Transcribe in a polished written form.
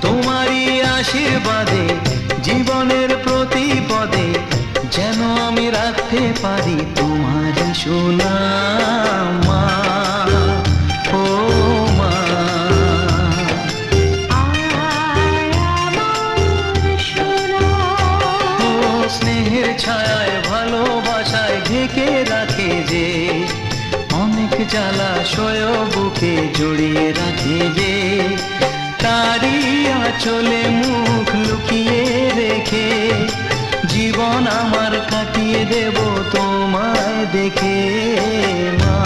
তোমারই আশীর্বাদে জীবনের প্রতি পদে যেন আমি রাখতে পারি তোমারই সুনাম মা, ও মা। ও স্নেহের ছায়ায় ভালোবাসায় ঢেকে রাখে যে, অনেক জ্বালাশয় বুকে জড়িয়ে রাখে যে, তারই আঁচলে মুখ লুকিয়ে রেখে জীবন আমার কাটিয়ে দেব তোমায় দেখে মা।